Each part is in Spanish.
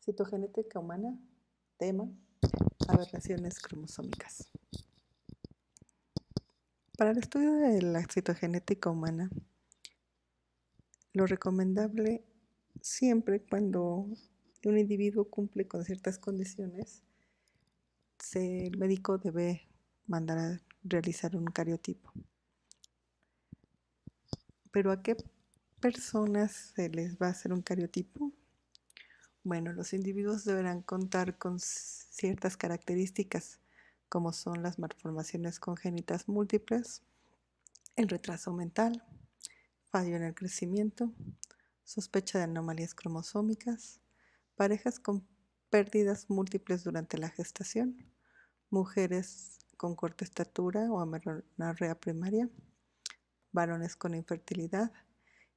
Citogenética humana, tema, aberraciones cromosómicas. Para el estudio de la citogenética humana, lo recomendable siempre cuando un individuo cumple con ciertas condiciones, el médico debe mandar a realizar un cariotipo. ¿Pero a qué personas se les va a hacer un cariotipo? Bueno, los individuos deberán contar con ciertas características, como son las malformaciones congénitas múltiples, el retraso mental, fallo en el crecimiento, sospecha de anomalías cromosómicas, parejas con pérdidas múltiples durante la gestación, mujeres con corta estatura o amenorrea primaria, varones con infertilidad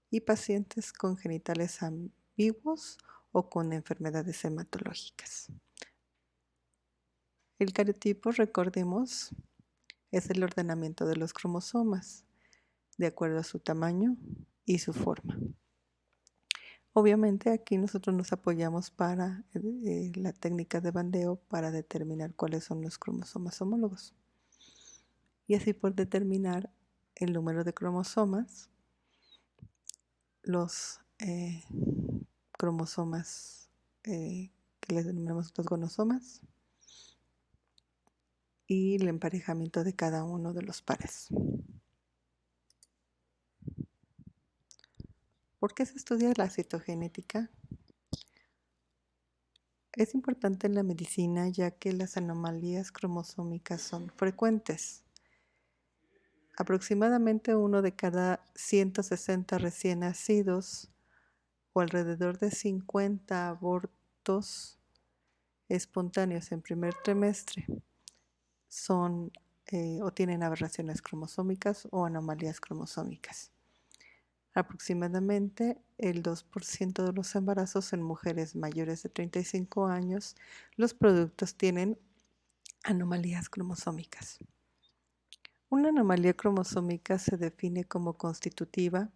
y pacientes con genitales ambiguos o con enfermedades hematológicas. El cariotipo, recordemos, es el ordenamiento de los cromosomas de acuerdo a su tamaño y su forma. Obviamente aquí nosotros nos apoyamos para la técnica de bandeo para determinar cuáles son los cromosomas homólogos. Y así por determinar el número de cromosomas, los cromosomas que les denominamos los gonosomas y el emparejamiento de cada uno de los pares. ¿Por qué se estudia la citogenética? Es importante en la medicina ya que las anomalías cromosómicas son frecuentes. Aproximadamente 1 de cada 160 recién nacidos o alrededor de 50 abortos espontáneos en primer trimestre son o tienen aberraciones cromosómicas o anomalías cromosómicas. Aproximadamente el 2% de los embarazos en mujeres mayores de 35 años, los productos tienen anomalías cromosómicas. Una anomalía cromosómica se define como constitutiva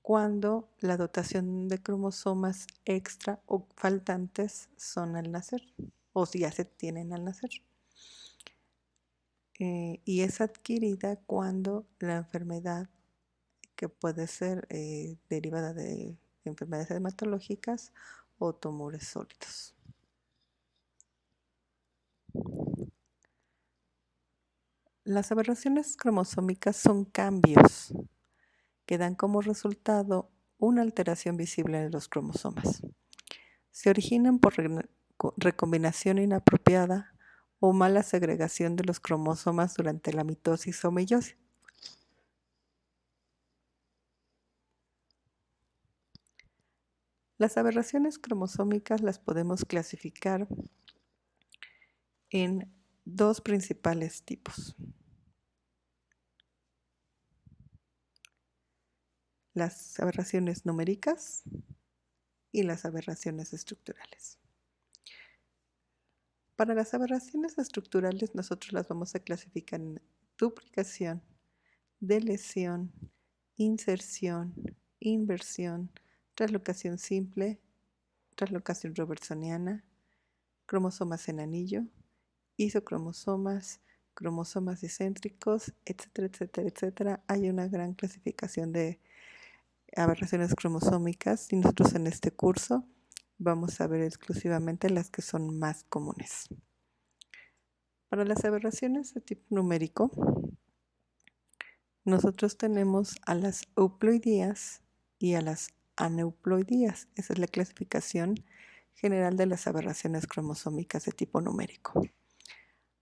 cuando la dotación de cromosomas extra o faltantes son al nacer o si ya se tienen al nacer. Y es adquirida cuando la enfermedad, que puede ser derivada de enfermedades hematológicas o tumores sólidos. Las aberraciones cromosómicas son cambios que dan como resultado una alteración visible en los cromosomas. Se originan por recombinación inapropiada o mala segregación de los cromosomas durante la mitosis o meiosis. Las aberraciones cromosómicas las podemos clasificar en dos principales tipos. Las aberraciones numéricas y las aberraciones estructurales. Para las aberraciones estructurales nosotros las vamos a clasificar en duplicación, deleción, inserción, inversión, translocación simple, translocación robertsoniana, cromosomas en anillo, isocromosomas, cromosomas discéntricos, etcétera, etcétera, etcétera. Hay una gran clasificación de aberraciones cromosómicas y nosotros en este curso vamos a ver exclusivamente las que son más comunes. Para las aberraciones de tipo numérico, nosotros tenemos a las euploidías y a las aneuploidías. Esa es la clasificación general de las aberraciones cromosómicas de tipo numérico.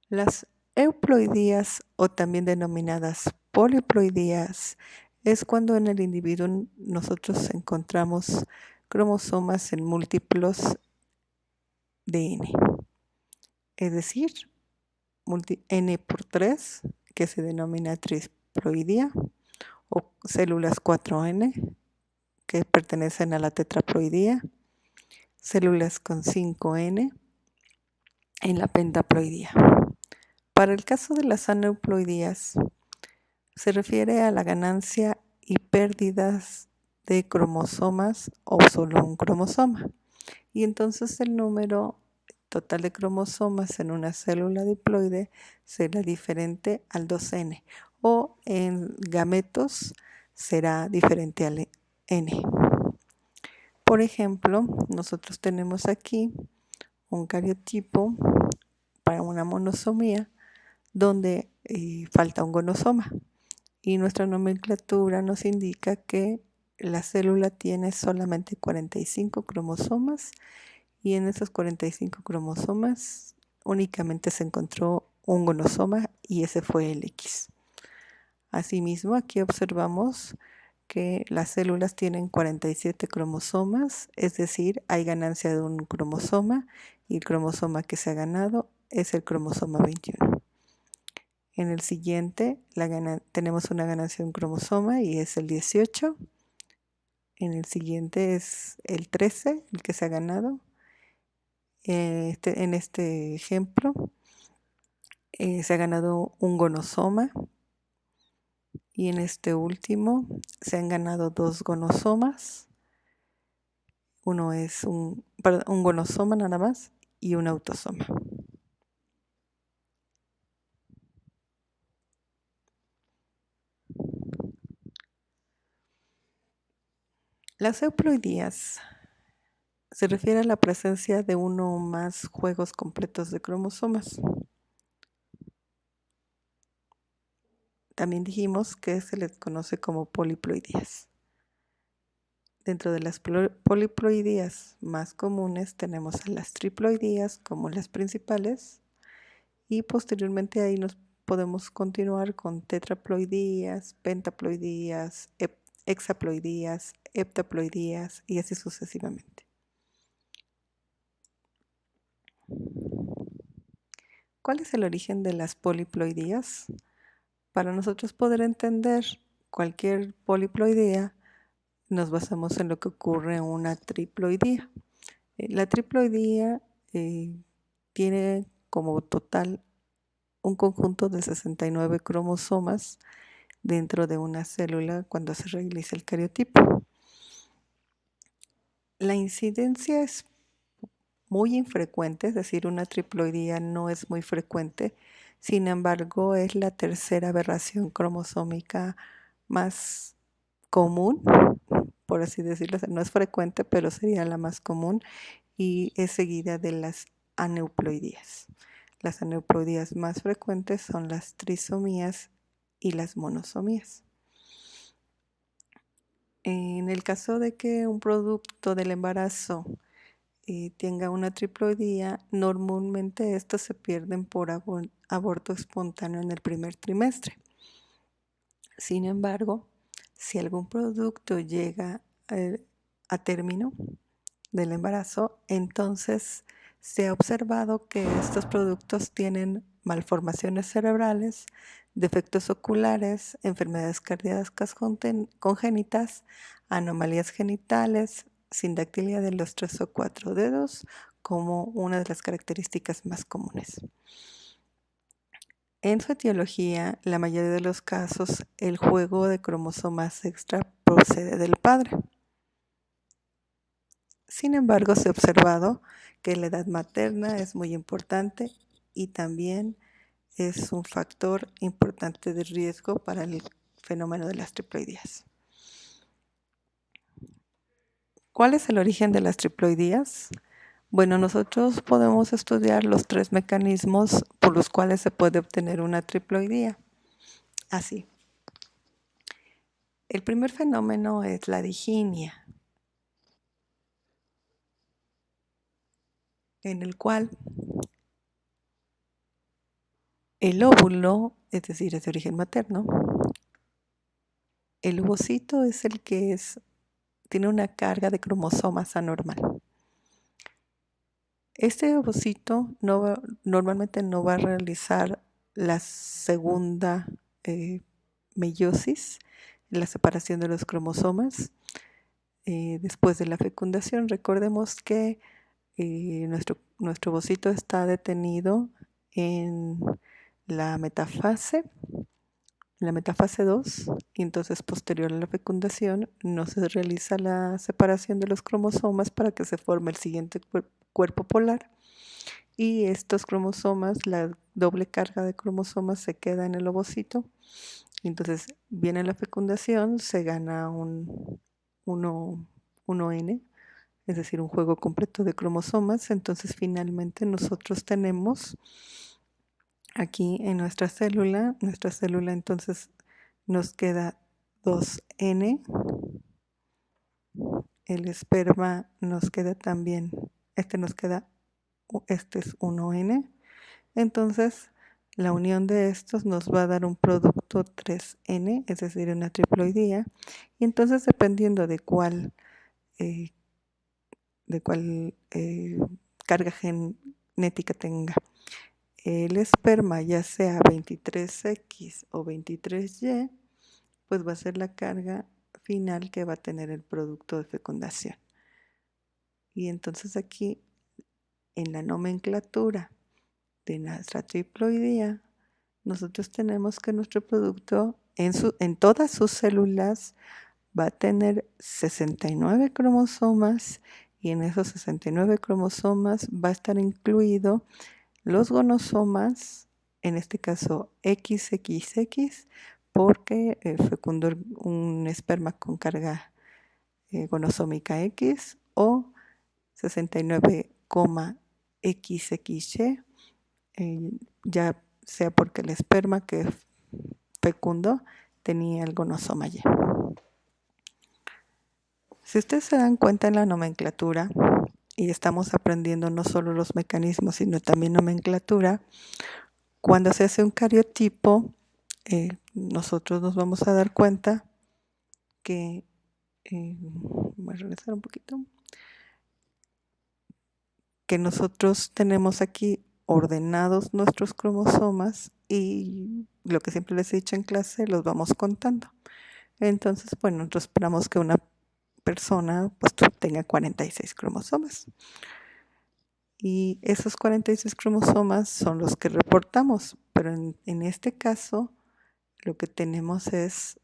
Las euploidías, o también denominadas poliploidías, es cuando en el individuo nosotros encontramos cromosomas en múltiplos de n, es decir, n por 3, que se denomina trisploidía, o células 4n, que pertenecen a la tetraploidía, células con 5n en la pentaploidía. Para el caso de las aneuploidías, se refiere a la ganancia y pérdidas de cromosomas o solo un cromosoma. y entonces el número total de cromosomas en una célula diploide será diferente al 2n, o en gametos será diferente al n. Por ejemplo, nosotros tenemos aquí un cariotipo para una monosomía donde falta un gonosoma, y nuestra nomenclatura nos indica que la célula tiene solamente 45 cromosomas, y en esos 45 cromosomas únicamente se encontró un gonosoma y ese fue el X. Asimismo, aquí observamos que las células tienen 47 cromosomas, es decir, hay ganancia de un cromosoma, y el cromosoma que se ha ganado es el cromosoma 21. En el siguiente tenemos una ganancia de un cromosoma y es el 18. En el siguiente es el 13, el que se ha ganado. En este ejemplo se ha ganado un gonosoma, y en este último se han ganado 2 gonosomas. Uno es un gonosoma nada más y un autosoma. Las euploidías se refiere a la presencia de uno o más juegos completos de cromosomas. También dijimos que se les conoce como poliploidías. Dentro de las poliploidías más comunes tenemos a las triploidías como las principales, y posteriormente ahí nos podemos continuar con tetraploidías, pentaploidías, hexaploidías, heptaploidías y así sucesivamente. ¿Cuál es el origen de las poliploidías? Para nosotros poder entender cualquier poliploidía, nos basamos en lo que ocurre en una triploidía. La triploidía tiene como total un conjunto de 69 cromosomas dentro de una célula cuando se realiza el cariotipo. La incidencia es muy infrecuente, es decir, una triploidía no es muy frecuente. Sin embargo, es la tercera aberración cromosómica más común, por así decirlo. No es frecuente, pero sería la más común, y es seguida de las aneuploidías. Las aneuploidías más frecuentes son las trisomías y las monosomías. En el caso de que un producto del embarazo tenga una triploidía, normalmente estos se pierden por aborto espontáneo en el primer trimestre. Sin embargo, si algún producto llega a término del embarazo, entonces se ha observado que estos productos tienen malformaciones cerebrales, defectos oculares, enfermedades cardíacas congénitas, anomalías genitales, sindactilia de los 3 o 4 dedos como una de las características más comunes. En su etiología, la mayoría de los casos, el juego de cromosomas extra procede del padre. Sin embargo, se ha observado que la edad materna es muy importante y también es un factor importante de riesgo para el fenómeno de las triploidías. ¿Cuál es el origen de las triploidías? Bueno, nosotros podemos estudiar los 3 mecanismos por los cuales se puede obtener una triploidía. Así. El primer fenómeno es la diginia, en el cual el óvulo, es decir, es de origen materno, el ovocito es el que tiene una carga de cromosomas anormal. Este ovocito normalmente no va a realizar la segunda meiosis, la separación de los cromosomas. Después de la fecundación, recordemos que nuestro ovocito está detenido en la metafase, la metafase 2, y entonces posterior a la fecundación no se realiza la separación de los cromosomas para que se forme el siguiente cuerpo polar, y estos cromosomas, la doble carga de cromosomas se queda en el ovocito, y entonces viene la fecundación, se gana un 1N, es decir, un juego completo de cromosomas. Entonces finalmente nosotros tenemos aquí en nuestra célula entonces nos queda 2N, el esperma nos queda también, este es 1N, entonces la unión de estos nos va a dar un producto 3N, es decir, una triploidía, y entonces dependiendo de cuál eh, carga genética tenga el esperma, ya sea 23X o 23Y, pues va a ser la carga final que va a tener el producto de fecundación. Y entonces aquí en la nomenclatura de nuestra triploidía, nosotros tenemos que nuestro producto en todas sus células va a tener 69 cromosomas, y en esos 69 cromosomas va a estar incluido los gonosomas, en este caso XXX, porque fecundó un esperma con carga gonosómica X, o 69,XXY, ya sea porque el esperma que fecundó tenía el gonosoma Y. Si ustedes se dan cuenta en la nomenclatura, y estamos aprendiendo no solo los mecanismos, sino también nomenclatura, cuando se hace un cariotipo, nosotros nos vamos a dar cuenta que, voy a regresar un poquito, que nosotros tenemos aquí ordenados nuestros cromosomas, y lo que siempre les he dicho en clase, los vamos contando. Entonces, bueno, nosotros esperamos que una persona pues tenga 46 cromosomas. Y esos 46 cromosomas son los que reportamos, pero en este caso lo que tenemos es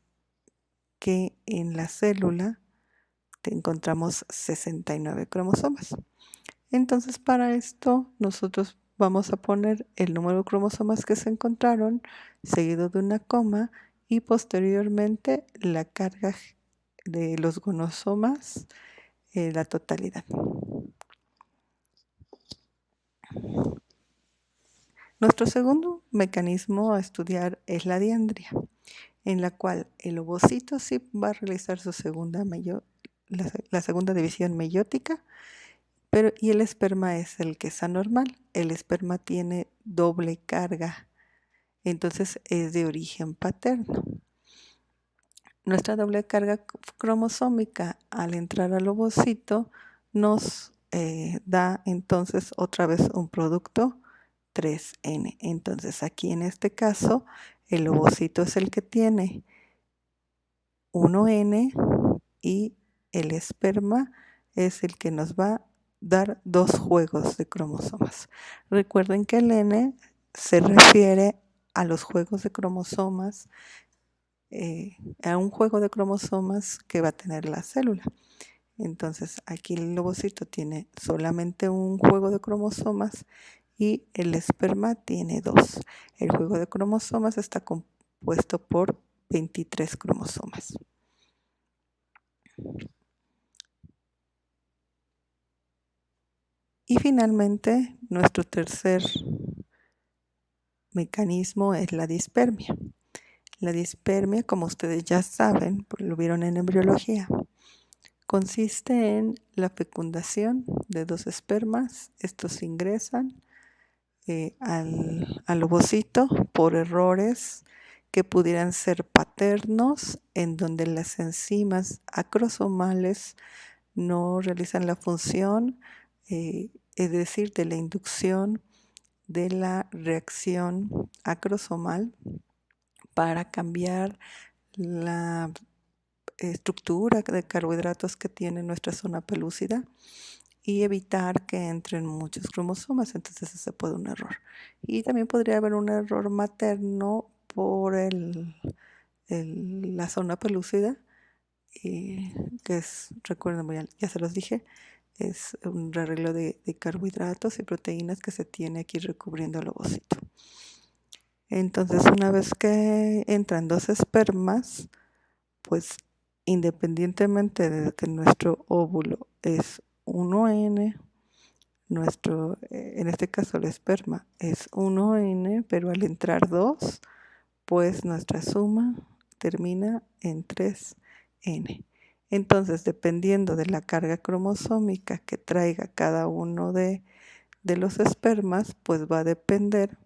que en la célula encontramos 69 cromosomas. Entonces para esto nosotros vamos a poner el número de cromosomas que se encontraron, seguido de una coma, y posteriormente la carga de los gonosomas, la totalidad. Nuestro segundo mecanismo a estudiar es la diandria, en la cual el ovocito sí va a realizar su la segunda división meiótica, y el esperma es el que es anormal. El esperma tiene doble carga, entonces es de origen paterno. Nuestra doble carga cromosómica al entrar al ovocito nos da entonces otra vez un producto 3N. Entonces aquí en este caso el ovocito es el que tiene 1N, y el esperma es el que nos va a dar 2 juegos de cromosomas. Recuerden que el N se refiere a los juegos de cromosomas, a un juego de cromosomas que va a tener la célula. Entonces aquí el ovocito tiene solamente un juego de cromosomas y el esperma tiene 2. El juego de cromosomas está compuesto por 23 cromosomas. Y finalmente, nuestro tercer mecanismo es la dispermia. La dispermia, como ustedes ya saben, porque lo vieron en embriología, consiste en la fecundación de 2 espermas. Estos ingresan al ovocito por errores que pudieran ser paternos, en donde las enzimas acrosomales no realizan la función, es decir, de la inducción de la reacción acrosomal para cambiar la estructura de carbohidratos que tiene nuestra zona pelúcida y evitar que entren muchos cromosomas. Entonces ese puede un error. Y también podría haber un error materno por la zona pelúcida, que es, recuerden, ya se los dije, es un arreglo de carbohidratos y proteínas que se tiene aquí recubriendo el ovocito. Entonces, una vez que entran dos espermas, pues independientemente de que nuestro óvulo es 1N, en este caso el esperma es 1N, pero al entrar dos, pues nuestra suma termina en 3N. Entonces, dependiendo de la carga cromosómica que traiga cada uno de los espermas, pues va a depender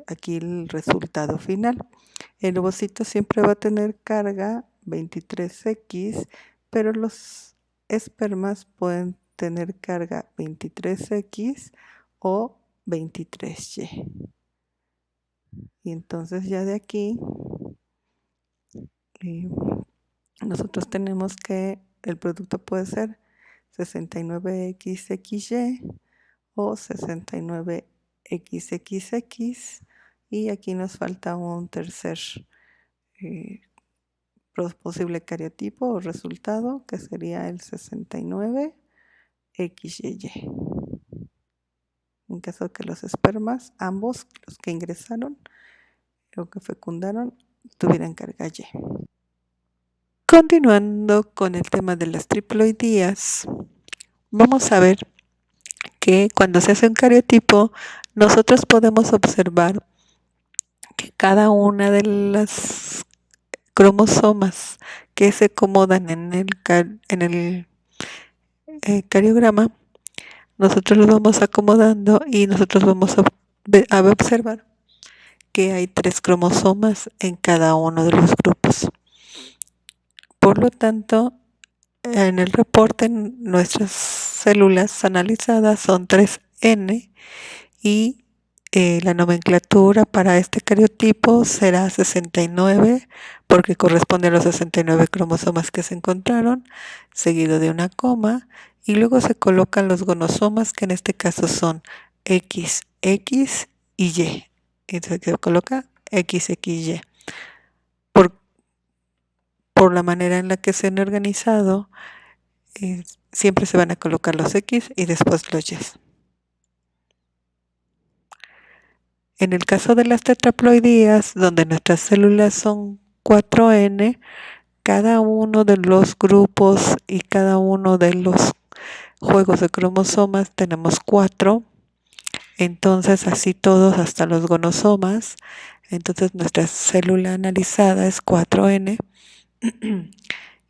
aquí el resultado final. El ovocito siempre va a tener carga 23X, pero los espermas pueden tener carga 23X o 23Y. Y entonces ya de aquí nosotros tenemos que el producto puede ser 69XXY o 69XXX, y aquí nos falta un tercer posible cariotipo o resultado, que sería el 69XYY. En caso de que los espermas, ambos los que ingresaron o que fecundaron, tuvieran carga Y. Continuando con el tema de las triploidías, vamos a ver que cuando se hace un cariotipo, nosotros podemos observar que cada una de las cromosomas que se acomodan en el cariograma, nosotros los vamos acomodando y nosotros vamos a observar que hay 3 cromosomas en cada uno de los grupos. Por lo tanto, en el reporte, nuestras células analizadas son 3N y la nomenclatura para este cariotipo será 69, porque corresponde a los 69 cromosomas que se encontraron, seguido de una coma, y luego se colocan los gonosomas, que en este caso son X, X y Y. Entonces se coloca X, X, Y. Por la manera en la que se han organizado, siempre se van a colocar los X y después los Y. En el caso de las tetraploidías, donde nuestras células son 4N, cada uno de los grupos y cada uno de los juegos de cromosomas tenemos 4, entonces así todos hasta los gonosomas. Entonces nuestra célula analizada es 4N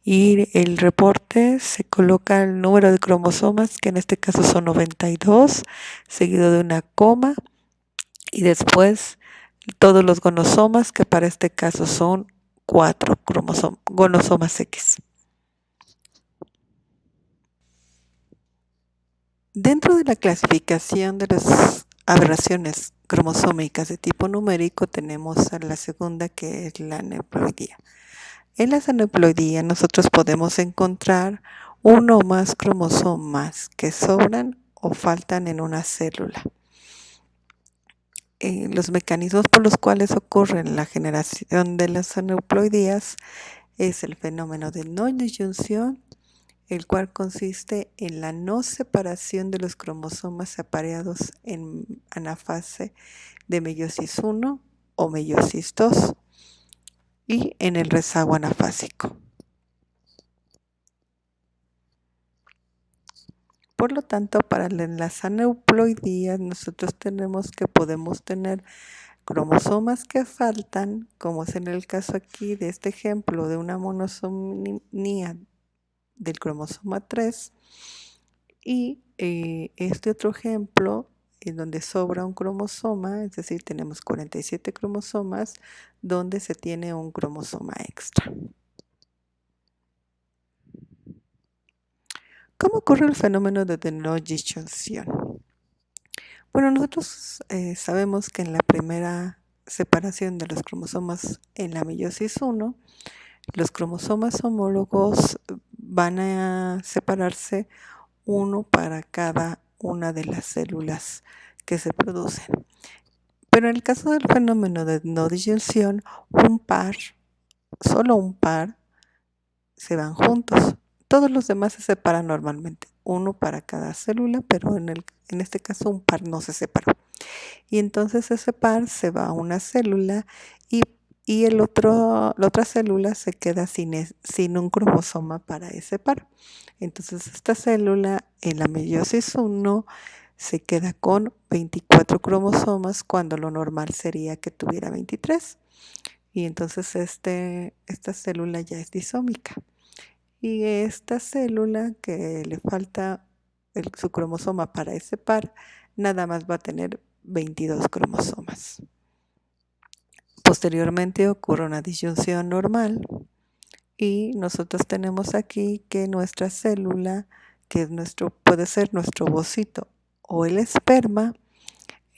y el reporte se coloca el número de cromosomas, que en este caso son 92, seguido de una coma, y después todos los gonosomas, que para este caso son 4 gonosomas X. Dentro de la clasificación de las aberraciones cromosómicas de tipo numérico tenemos a la segunda, que es la aneuploidía. En la aneuploidía nosotros podemos encontrar uno o más cromosomas que sobran o faltan en una célula. Los mecanismos por los cuales ocurre la generación de las aneuploidías es el fenómeno de no disyunción, el cual consiste en la no separación de los cromosomas apareados en anafase de meiosis 1 o meiosis 2 y en el rezago anafásico. Por lo tanto, para las aneuploidías nosotros podemos tener cromosomas que faltan, como es en el caso aquí de este ejemplo de una monosomía del cromosoma 3, y este otro ejemplo en donde sobra un cromosoma, es decir, tenemos 47 cromosomas donde se tiene un cromosoma extra. ¿Cómo ocurre el fenómeno de no disyunción? Bueno, nosotros sabemos que en la primera separación de los cromosomas en la meiosis 1, los cromosomas homólogos van a separarse uno para cada una de las células que se producen. Pero en el caso del fenómeno de no disyunción, solo un par, se van juntos. Todos los demás se separan normalmente, uno para cada célula, pero en este caso un par no se separó. Y entonces ese par se va a una célula y, la otra célula se queda sin un cromosoma para ese par. Entonces esta célula en la meiosis 1 se queda con 24 cromosomas cuando lo normal sería que tuviera 23. Y entonces esta célula ya es disómica. Y esta célula que le falta su cromosoma para ese par, nada más va a tener 22 cromosomas. Posteriormente ocurre una disyunción normal y nosotros tenemos aquí que nuestra célula, que puede ser nuestro ovocito o el esperma,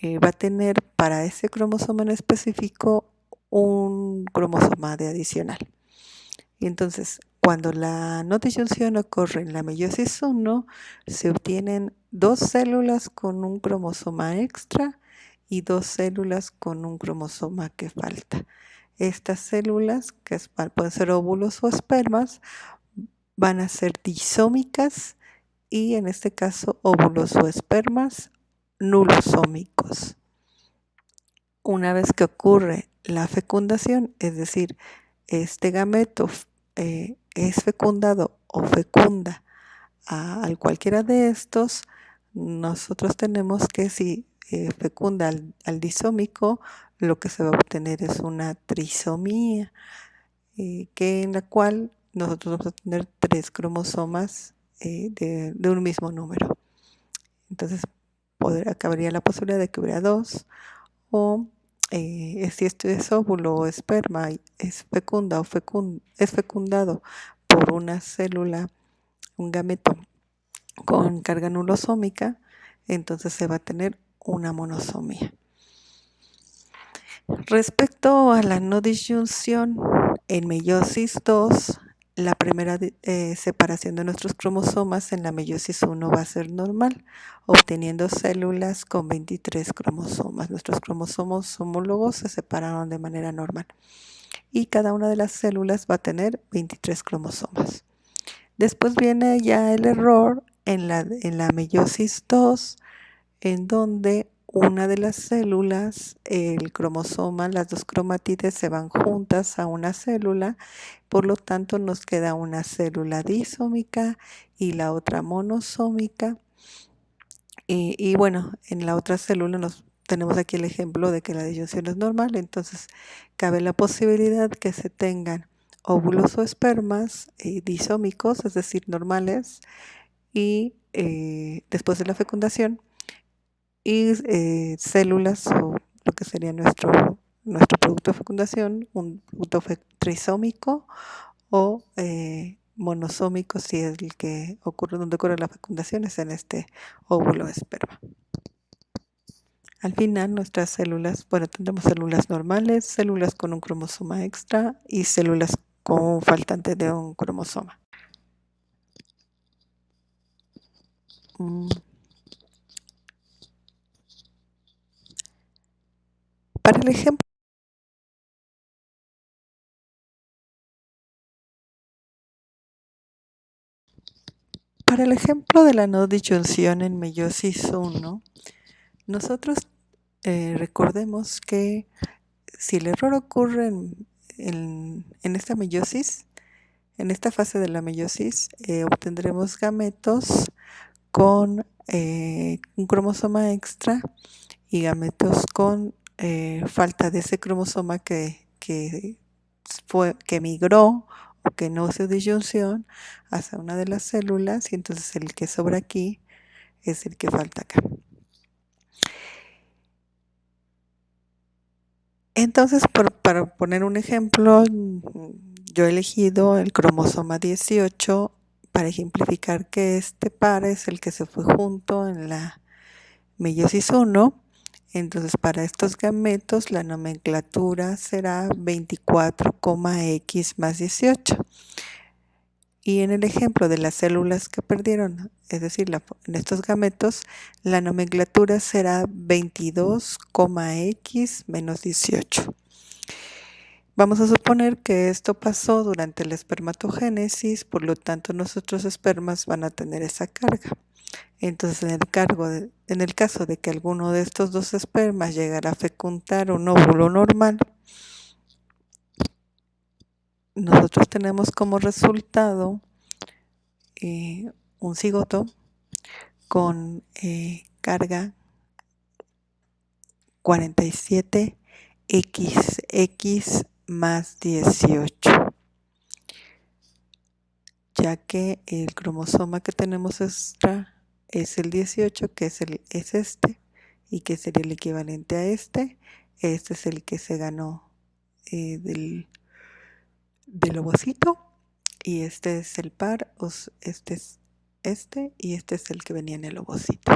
va a tener para ese cromosoma en específico un cromosoma de adicional. Y entonces, cuando la no disyunción ocurre en la meiosis 1, se obtienen 2 células con un cromosoma extra y 2 células con un cromosoma que falta. Estas células, que pueden ser óvulos o espermas, van a ser disómicas y en este caso óvulos o espermas nulosómicos. Una vez que ocurre la fecundación, es decir, este gameto es fecundado o fecunda a cualquiera de estos, nosotros tenemos que si fecunda al disómico, lo que se va a obtener es una trisomía, en la cual nosotros vamos a tener 3 cromosomas de un mismo número. Entonces cabría la posibilidad de que hubiera 2, o si esto es óvulo o esperma, es fecundado por una célula, un gameto con carga nulosómica, entonces se va a tener una monosomía. Respecto a la no disyunción, en meiosis 2, la primera separación de nuestros cromosomas en la meiosis 1 va a ser normal, obteniendo células con 23 cromosomas. Nuestros cromosomas homólogos se separaron de manera normal y cada una de las células va a tener 23 cromosomas. Después viene ya el error en la meiosis 2, en donde una de las células, el cromosoma, las 2 cromátides se van juntas a una célula, por lo tanto nos queda una célula disómica y la otra monosómica. Y bueno, en la otra célula tenemos aquí el ejemplo de que la disyunción es normal, entonces cabe la posibilidad que se tengan óvulos o espermas disómicos, es decir, normales, y después de la fecundación, y células o lo que sería nuestro producto de fecundación, un producto trisómico o monosómico, si es el que ocurre donde ocurre la fecundación, es en este óvulo o esperma. Al final nuestras células, tendremos células normales, células con un cromosoma extra y células con un faltante de un cromosoma. Para el ejemplo de la no disyunción en meiosis 1, nosotros recordemos que si el error ocurre en esta meiosis, en esta fase de la meiosis, obtendremos gametos con un cromosoma extra y gametos con falta de ese cromosoma que migró o que no hizo disyunción hacia una de las células, y entonces el que sobra aquí es el que falta acá. Entonces, para poner un ejemplo, yo he elegido el cromosoma 18 para ejemplificar que este par es el que se fue junto en la meiosis 1. Entonces, para estos gametos la nomenclatura será 24,X más 18. Y en el ejemplo de las células que perdieron, es decir, en estos gametos, la nomenclatura será 22,X menos 18. Vamos a suponer que esto pasó durante la espermatogénesis, por lo tanto nuestros espermas van a tener esa carga. Entonces, en el caso de que alguno de estos dos espermas llegara a fecundar un óvulo normal, nosotros tenemos como resultado un cigoto con carga 47XX más 18, ya que el cromosoma que tenemos extra es el 18, que es este, y que sería el equivalente a este. Este es el que se ganó del ovocito, y este es el par, este es este, y este es el que venía en el ovocito.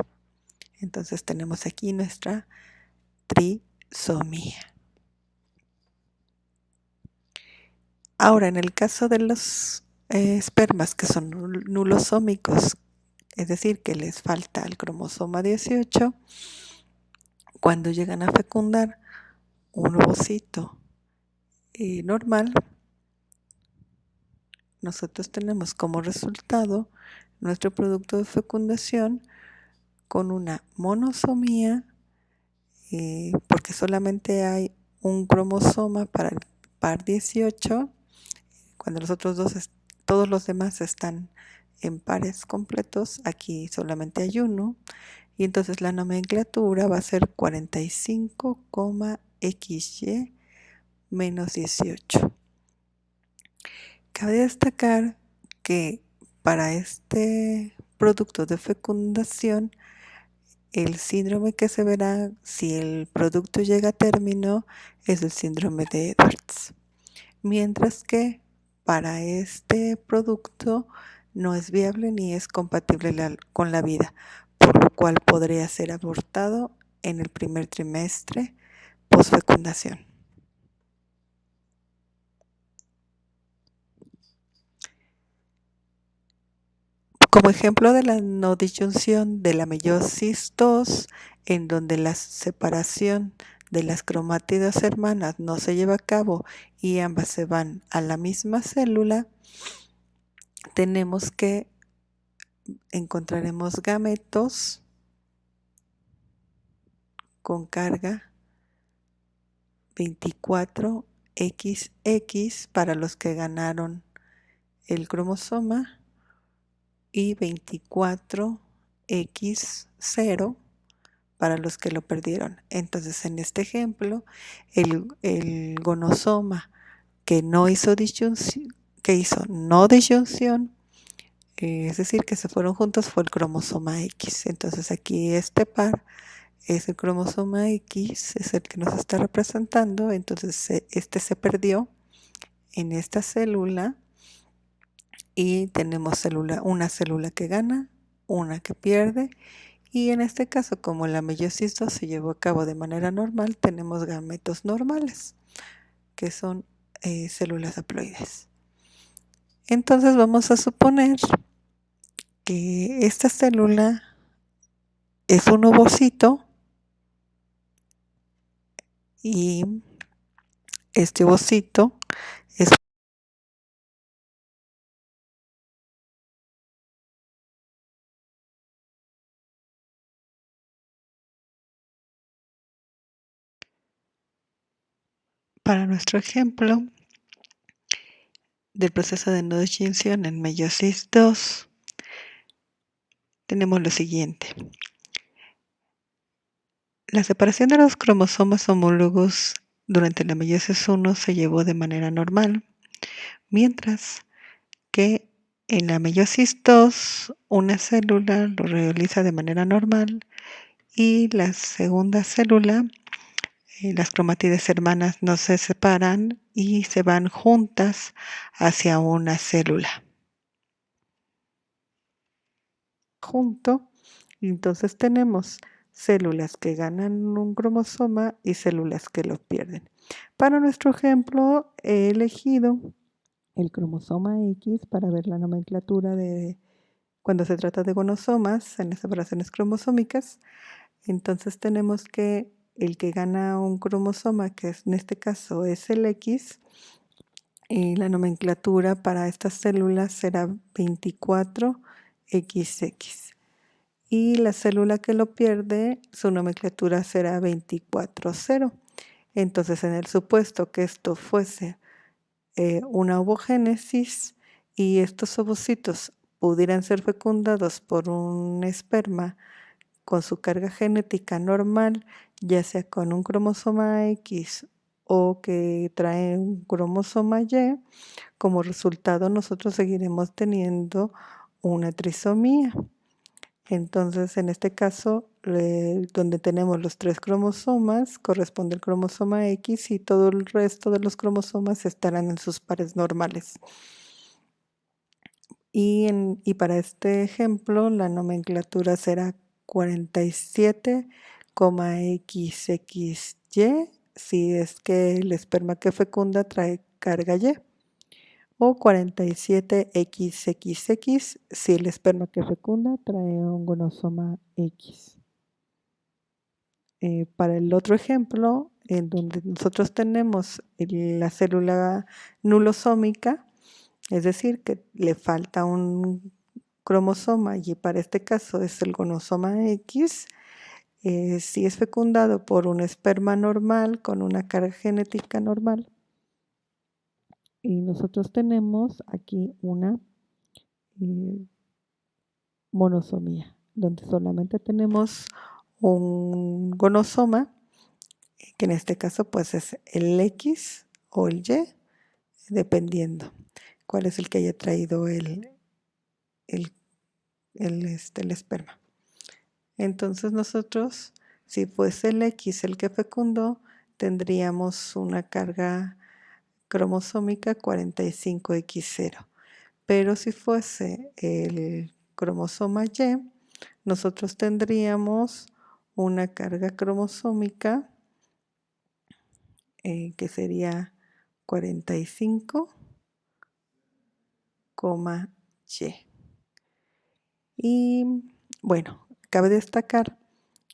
Entonces tenemos aquí nuestra trisomía. Ahora, en el caso de los espermas que son nulosómicos, es decir, que les falta el cromosoma 18, cuando llegan a fecundar un ovocito normal, nosotros tenemos como resultado nuestro producto de fecundación con una monosomía, porque solamente hay un cromosoma para el par 18, cuando todos los demás están en pares completos, aquí solamente hay uno, y entonces la nomenclatura va a ser 45,XY menos 18. Cabe destacar que para este producto de fecundación, el síndrome que se verá si el producto llega a término es el síndrome de Edwards, mientras que para este producto no es viable ni es compatible con la vida, por lo cual podría ser abortado en el primer trimestre postfecundación. Como ejemplo de la no disyunción de la meiosis II, en donde la separación de las cromátidas hermanas no se lleva a cabo y ambas se van a la misma célula, tenemos que encontraremos gametos con carga 24XX para los que ganaron el cromosoma y 24X0 para los que lo perdieron. Entonces, en este ejemplo, el gonosoma que no hizo disyunción, que hizo no disyunción, es decir, que se fueron juntos, fue el cromosoma X. Entonces, aquí este par es el cromosoma X, es el que nos está representando. Entonces, este se perdió en esta célula y tenemos una célula que gana, una que pierde. Y en este caso, como la meiosis II se llevó a cabo de manera normal, tenemos gametos normales, que son células haploides. Entonces vamos a suponer que esta célula es un ovocito y este ovocito es para nuestro ejemplo del proceso de no disyunción en meiosis II. Tenemos lo siguiente. La separación de los cromosomas homólogos durante la meiosis I se llevó de manera normal, mientras que en la meiosis II una célula lo realiza de manera normal y la segunda célula, las cromátides hermanas no se separan y se van juntas hacia una célula. Y entonces tenemos células que ganan un cromosoma y células que lo pierden. Para nuestro ejemplo he elegido el cromosoma X para ver la nomenclatura de cuando se trata de gonosomas en las separaciones cromosómicas. Entonces tenemos que el que gana un cromosoma, que en este caso es el X, y la nomenclatura para estas células será 24XX. Y la célula que lo pierde, su nomenclatura será 24-0. Entonces, en el supuesto que esto fuese una ovogénesis y estos ovocitos pudieran ser fecundados por un esperma con su carga genética normal, ya sea con un cromosoma X o que trae un cromosoma Y, como resultado nosotros seguiremos teniendo una trisomía. Entonces, en este caso, donde tenemos los 3 cromosomas, corresponde el cromosoma X y todo el resto de los cromosomas estarán en sus pares normales. Y para este ejemplo, la nomenclatura será 47,XXY si es que el esperma que fecunda trae carga Y, o 47XXX si el esperma que fecunda trae un gonosoma X. Para el otro ejemplo, en donde nosotros tenemos la célula nulosómica, es decir, que le falta un cromosoma y para este caso es el gonosoma X, si es fecundado por un esperma normal con una carga genética normal, y nosotros tenemos aquí una monosomía, donde solamente tenemos un gonosoma, que en este caso pues es el X o el Y, dependiendo cuál es el que haya traído el esperma. Entonces nosotros, si fuese el X el que fecundó, tendríamos una carga cromosómica 45X0. Pero si fuese el cromosoma Y, nosotros tendríamos una carga cromosómica que sería 45,Y. Y bueno, cabe destacar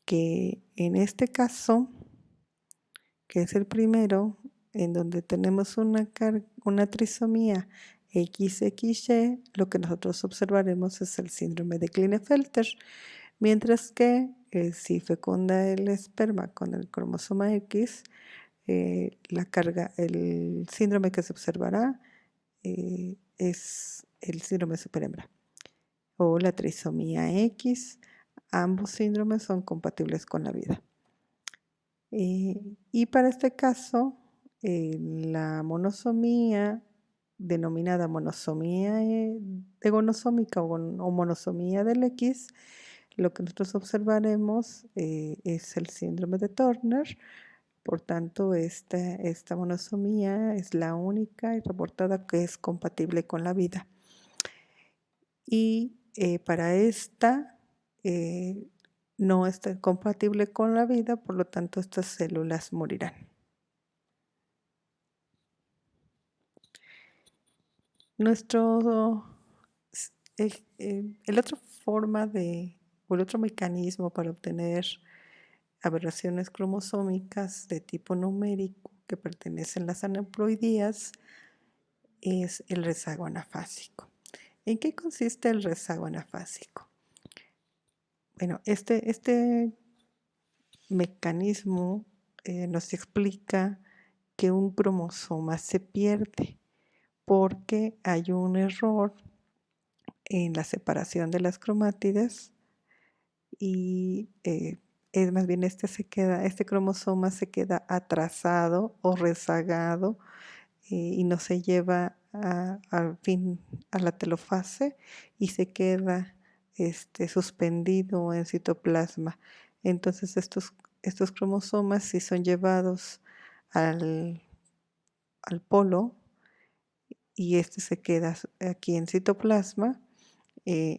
que en este caso, que es el primero, en donde tenemos una trisomía XXY, lo que nosotros observaremos es el síndrome de Klinefelter, mientras que si fecunda el esperma con el cromosoma X, el síndrome que se observará es el síndrome de superhembra o la trisomía X. Ambos síndromes son compatibles con la vida. Y para este caso, la monosomía, denominada monosomía de gonosómica o monosomía del X, lo que nosotros observaremos es el síndrome de Turner. Por tanto, esta monosomía es la única y reportada que es compatible con la vida. Y para esta no está compatible con la vida, por lo tanto estas células morirán. El otro forma o el otro mecanismo para obtener aberraciones cromosómicas de tipo numérico que pertenecen a las aneuploidías es el rezago anafásico. ¿En qué consiste el rezago anafásico? Bueno, este mecanismo nos explica que un cromosoma se pierde porque hay un error en la separación de las cromátides y es más bien este cromosoma se queda atrasado o rezagado y no se lleva al fin a la telofase y se queda suspendido en citoplasma. Entonces estos cromosomas, si son llevados al polo y se queda aquí en citoplasma,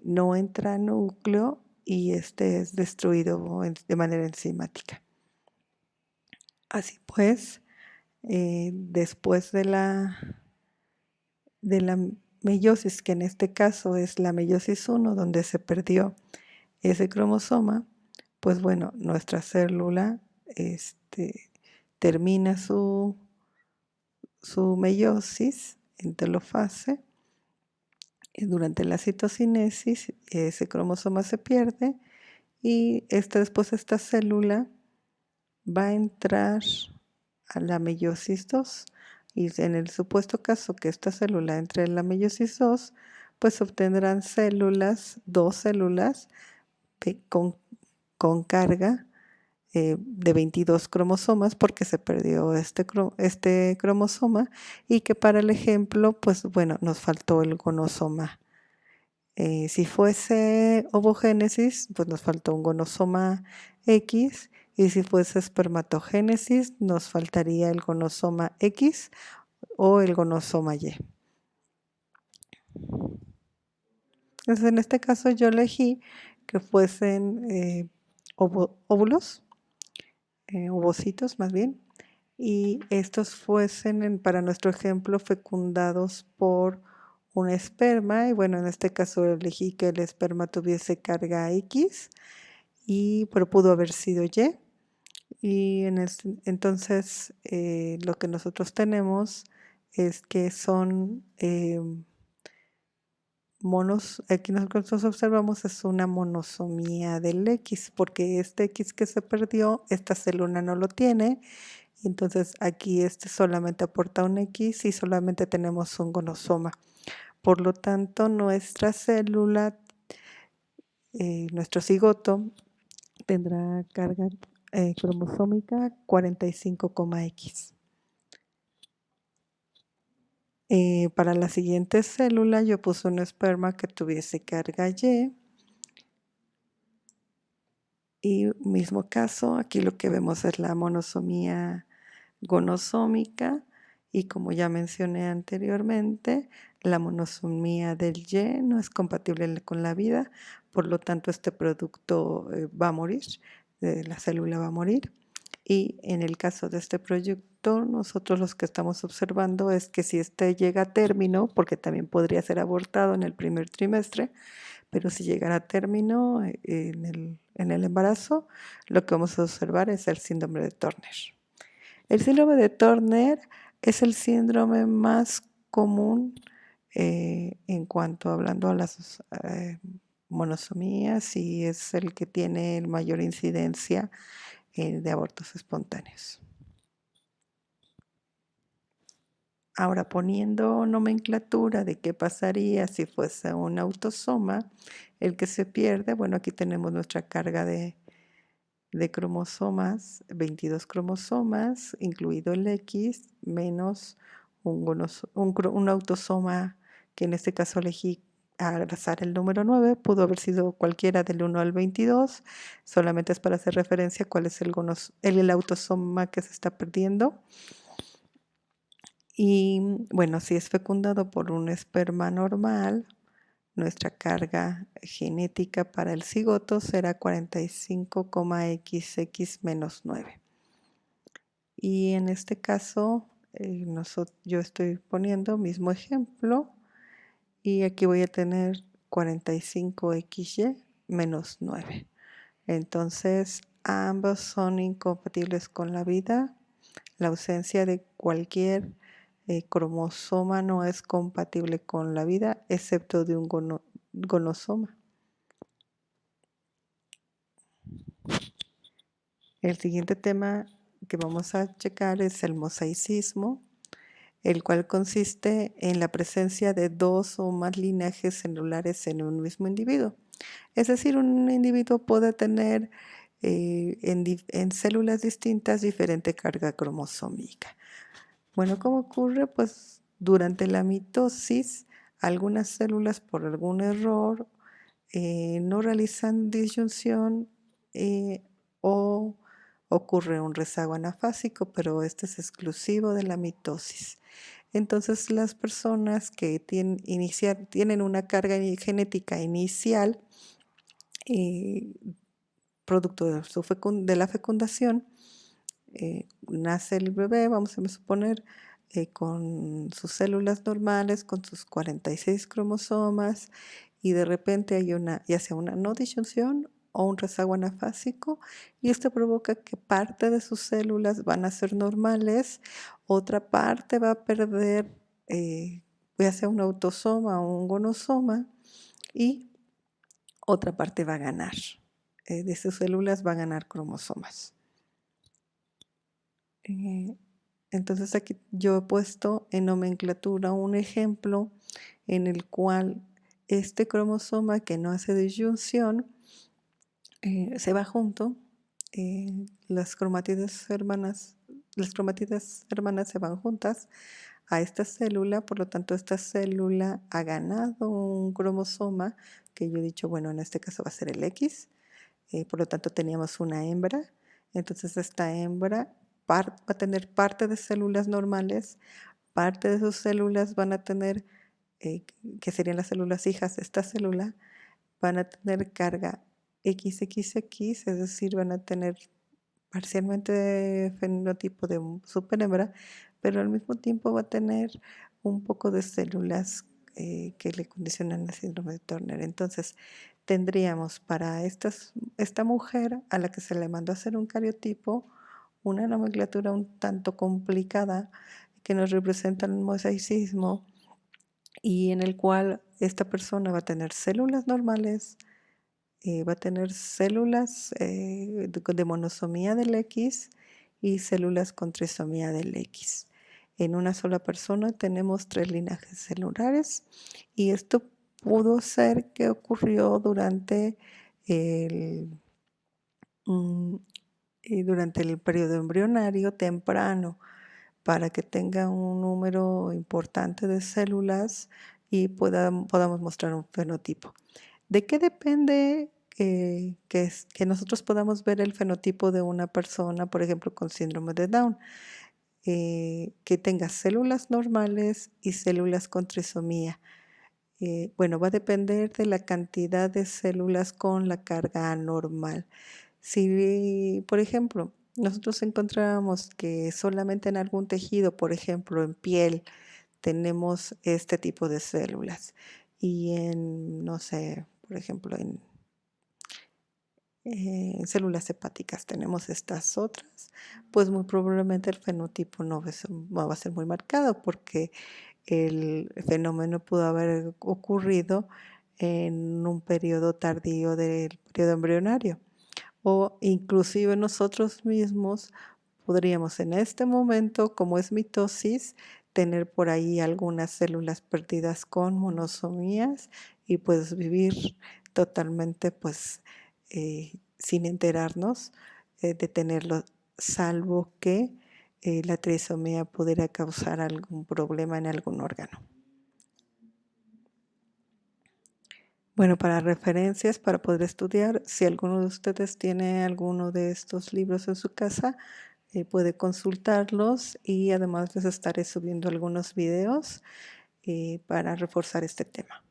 no entra a núcleo y es destruido de manera enzimática. Así pues, después de la de la meiosis, que en este caso es la meiosis 1, donde se perdió ese cromosoma, pues bueno, nuestra célula termina su meiosis en telofase. Durante la citocinesis ese cromosoma se pierde y después esta célula va a entrar a la meiosis 2, y en el supuesto caso que esta célula entre en la meiosis 2, pues obtendrán dos células con carga de 22 cromosomas, porque se perdió este cromosoma, y que para el ejemplo, pues bueno, nos faltó el gonosoma. Si fuese ovogénesis, pues nos faltó un gonosoma X, y si fuese espermatogénesis, nos faltaría el gonosoma X o el gonosoma Y. Entonces, en este caso yo elegí que fuesen óvulos, ovocitos más bien, y estos fuesen, para nuestro ejemplo, fecundados por un esperma, y bueno, en este caso elegí que el esperma tuviese carga X, pero pudo haber sido Y. Y entonces lo que nosotros tenemos es que son aquí nosotros observamos es una monosomía del X, porque este X que se perdió, esta célula no lo tiene, y entonces aquí solamente aporta un X y solamente tenemos un gonosoma. Por lo tanto, nuestra célula, nuestro cigoto, tendrá carga cromosómica 45,X. Para la siguiente célula yo puse un esperma que tuviese carga Y, y mismo caso, aquí lo que vemos es la monosomía gonosómica, y como ya mencioné anteriormente, la monosomía del Y no es compatible con la vida, por lo tanto este producto va a morir, la célula va a morir. Y en el caso de este proyecto, nosotros los que estamos observando es que si este llega a término, porque también podría ser abortado en el primer trimestre, pero si llegara a término en el embarazo, lo que vamos a observar es el síndrome de Turner. El síndrome de Turner es el síndrome más común en cuanto hablando a las monosomías, y es el que tiene mayor incidencia de abortos espontáneos. Ahora, poniendo nomenclatura de qué pasaría si fuese un autosoma el que se pierde, bueno, aquí tenemos nuestra carga de cromosomas, 22 cromosomas, incluido el X, menos un autosoma, que en este caso elegí al azar el número 9, pudo haber sido cualquiera del 1 al 22, solamente es para hacer referencia a cuál es el autosoma que se está perdiendo. Y bueno, si es fecundado por un esperma normal, nuestra carga genética para el cigoto será 45,XX menos 9. Y en este caso, yo estoy poniendo mismo ejemplo, y aquí voy a tener 45XY menos 9. Entonces, ambos son incompatibles con la vida. La ausencia de cualquier cromosoma no es compatible con la vida, excepto de un gonosoma. El siguiente tema que vamos a checar es el mosaicismo, el cual consiste en la presencia de dos o más linajes celulares en un mismo individuo. Es decir, un individuo puede tener en células distintas diferente carga cromosómica. Bueno, ¿cómo ocurre? Pues durante la mitosis, algunas células por algún error no realizan disyunción o ocurre un rezago anafásico, pero este es exclusivo de la mitosis. Entonces, las personas que tienen una carga genética inicial, producto de la fecundación, nace el bebé, vamos a suponer, con sus células normales, con sus 46 cromosomas, y de repente hay ya sea una no disyunción o un rezago anafásico, y esto provoca que parte de sus células van a ser normales, otra parte va a perder, ya sea un autosoma o un gonosoma, y otra parte va a ganar. De sus células va a ganar cromosomas. Entonces aquí yo he puesto en nomenclatura un ejemplo en el cual este cromosoma que no hace disyunción se va junto, las cromatidas hermanas se van juntas a esta célula, por lo tanto esta célula ha ganado un cromosoma que yo he dicho, bueno, en este caso va a ser el X, por lo tanto teníamos una hembra, entonces esta hembra va a tener parte de células normales, parte de sus células van a tener, que serían las células hijas de esta célula, van a tener carga XXX, es decir, van a tener parcialmente fenotipo de superhembra, pero al mismo tiempo va a tener un poco de células que le condicionan el síndrome de Turner. Entonces, tendríamos para esta mujer a la que se le mandó a hacer un cariotipo, una nomenclatura un tanto complicada que nos representa el mosaicismo y en el cual esta persona va a tener células normales, va a tener células de monosomía del X y células con trisomía del X. En una sola persona tenemos 3 linajes celulares y esto pudo ser que ocurrió mm, durante el periodo embrionario temprano para que tenga un número importante de células y podamos mostrar un fenotipo. ¿De qué depende que nosotros podamos ver el fenotipo de una persona, por ejemplo, con síndrome de Down? Que tenga células normales y células con trisomía. Bueno, va a depender de la cantidad de células con la carga anormal. Si, por ejemplo, nosotros encontramos que solamente en algún tejido, por ejemplo, en piel, tenemos este tipo de células y no sé, por ejemplo, en células hepáticas tenemos estas otras, pues muy probablemente el fenotipo no va a ser muy marcado porque el fenómeno pudo haber ocurrido en un periodo tardío del periodo embrionario o inclusive nosotros mismos podríamos en este momento, como es mitosis, tener por ahí algunas células perdidas con monosomías y pues vivir totalmente pues sin enterarnos de tenerlo, salvo que la trisomía pudiera causar algún problema en algún órgano. Bueno, para referencias, para poder estudiar, si alguno de ustedes tiene alguno de estos libros en su casa, puede consultarlos y además les estaré subiendo algunos videos para reforzar este tema.